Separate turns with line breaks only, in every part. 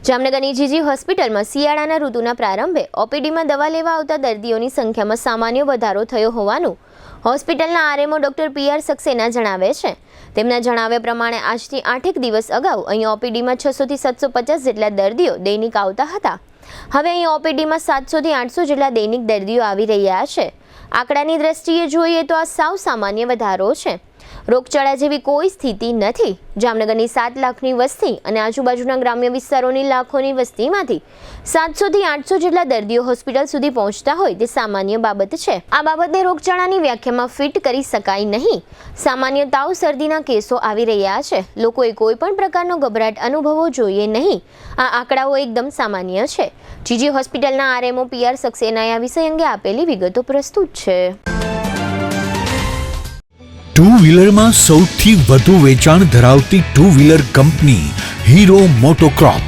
જામનગરની જીજી હોસ્પિટલમાં શિયાળાના ઋતુના પ્રારંભે ઓપીડીમાં દવા લેવા આવતા દર્દીઓની સંખ્યામાં સામાન્ય વધારો થયો હોવાનું હોસ્પિટલના આરએમઓ ડોક્ટર પીઆર સક્સેના જણાવે છે। તેમના જણાવ્યા પ્રમાણે આજથી 8 દિવસ અગાઉ અહીં ઓપીડીમાં 600 થી 750 જેટલા દર્દીઓ દૈનિક આવતા હતા। હવે અહીં ઓપીડીમાં 700 થી 800 જેટલા દૈનિક દર્દીઓ આવી રહ્યા છે। આંકડાની દ્રષ્ટિએ જોઈએ તો આ સાવ સામાન્ય વધારો છે। રોગચાળા જેવી કોઈ સ્થિતિ નથી। જામનગરની 7 લાખની વસ્તી અને આજુબાજુના ગ્રામ્ય વિસ્તારોની લાખોની વસ્તીમાંથી 700 થી 800 જેટલા દર્દીઓ હોસ્પિટલ સુધી પહોંચતા હોય તે સામાન્ય બાબત છે। આ બાબતને રોગચાળાની વ્યાખ્યામાં ફિટ કરી શકાય નહીં। સામાન્ય તાવ શરદીના કેસો આવી રહ્યા છે। લોકોએ કોઈ પણ પ્રકારનો ગભરાટ અનુભવવો જોઈએ નહીં। આ આંકડાઓ એકદમ સામાન્ય છે। જીજી હોસ્પિટલના આરએમઓ પીઆર સક્સેનાએ આ વિષય અંગે આપેલી વિગતો પ્રસ્તુત છે।
टू व्हीलर में सौथी વધુ વેચાણ ધરાવતી ટુ વ્હીલર કંપની Hero MotoCorp.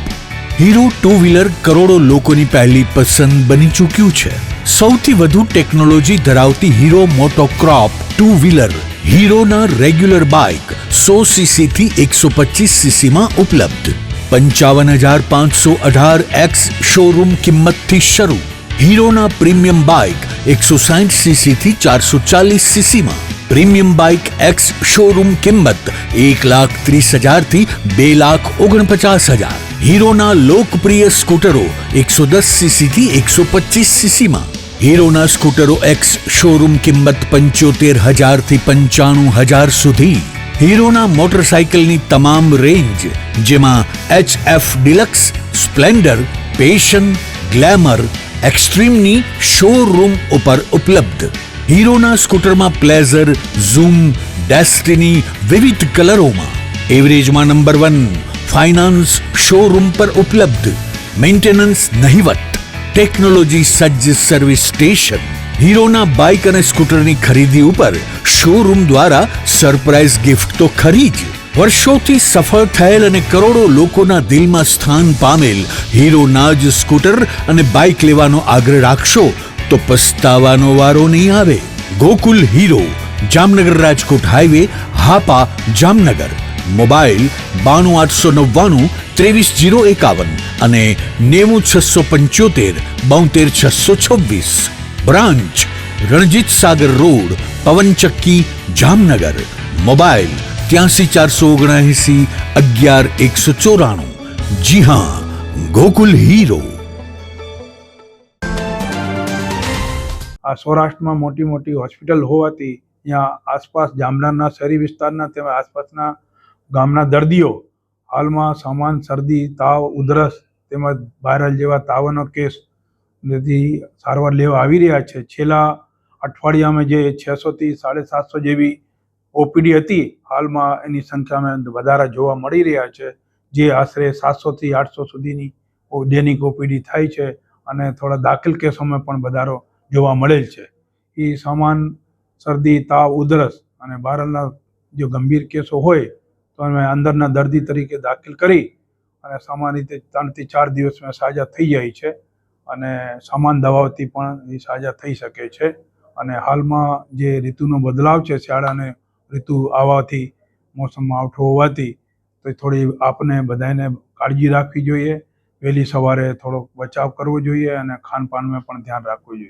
Hero two wheeler કરોડો લોકોની પહેલી પસંદ બની ચૂક્યું છે। સૌથી વધુ ટેકનોલોજી ધરાવતી હીરો મોટોક્રોપ ટુ વ્હીલર હીરોના રેગ્યુલર બાઇક 100 સીસી થી 125 સીસી માં ઉપલબ્ધ। 55,518 એક્સ શોરૂમ કિંમતથી શરૂ। હીરોના પ્રીમિયમ બાઇક 160 સીસી થી 440 સીસી માં। प्रीमियम बाइक एक्स शोरूम किंमत 1,30,000 थी 2,49,000। हीरो ना लोकप्रिय स्कूटरो 110 सीसी थी 125 सीसी में। हीरो ना स्कूटरो एक्स शोरूम किंमत 75,000 थी 95,000 सुधी। हीरो ना मोटरसाइकिल नी तमाम रेंज जेमा HF डिलक्स, स्प्लेंडर, पेशन, ग्लैमर, एक्सट्रीम नी शोरूम पर उपलब्ध। हीरोना स्कूटर में प्लेजर, ज़ूम, डेस्टिनी विविध कलरों में। एवरेज में नंबर 1 फाइनांस शोरूम पर उपलब्ध। मेंटेनेंस नहीवत, टेक्नोलॉजी सज्ज सर्विस स्टेशन। हीरोना बाइक और स्कूटर की खरीदी पर शोरूम द्वारा सरप्राइज गिफ्ट तो खरी ज। वर्षोथी सफल थયેલ અને કરોડો લોકોના દિલમાં સ્થાન પામેલ હીરોના જ સ્કૂટર અને બાઇક લેવાનો આગ્રહ રાખશો તો પસ્તાવાનો વારો નહીં આવે। Gokul hero, Jamnagar Rajkot highway, Hapa, Jamnagar. Mobile 92 899 23 051 અને 90 675 72 626। Branch Ranjit Sagar road, પવનચક્કી, Jamnagar. Mobile 83 479 11 194। જી હા, ગોકુલ હીરો।
આ સૌરાષ્ટ્રમાં મોટી મોટી હોસ્પિટલ હોવાથી ત્યાં આસપાસ જામનગરના શહેરી વિસ્તારના તેમજ આસપાસના ગામના દર્દીઓ હાલમાં સામાન્ય શરદી, તાવ, ઉધરસ તેમજ વાયરલ જેવા તાવનો કેસ થી સારવાર લેવા આવી રહ્યા છે। છેલ્લા અઠવાડિયામાં જે 600 થી 750 જેવી ઓપીડી હતી, હાલમાં એની સંખ્યામાં વધારા જોવા મળી રહ્યા છે, જે આશરે 700 થી 800 સુધીની દૈનિક ઓપીડી થાય છે અને થોડા દાખલ કેસોમાં પણ વધારો જોવા મળેલ છે। એ સામાન શરદી, તાવ, ઉધરસ અને વાયરલના જો ગંભીર કેસો હોય તો અમે અંદરના દર્દી તરીકે દાખલ કરી અને સામાન્ય રીતે 3 થી 4 દિવસમાં સાજા થઈ જાય છે અને સમાન દવાઓથી પણ એ સાજા થઈ શકે છે। અને હાલમાં જે ઋતુનો બદલાવ છે, શિયાળાને ઋતુ આવવાથી મોસમ માવઠું હોવાથી તો થોડી આપને બધાને કાળજી રાખવી જોઈએ। વહેલી સવારે થોડોક બચાવ કરવો જોઈએ અને ખાનપાનમાં પણ ધ્યાન રાખવું જોઈએ।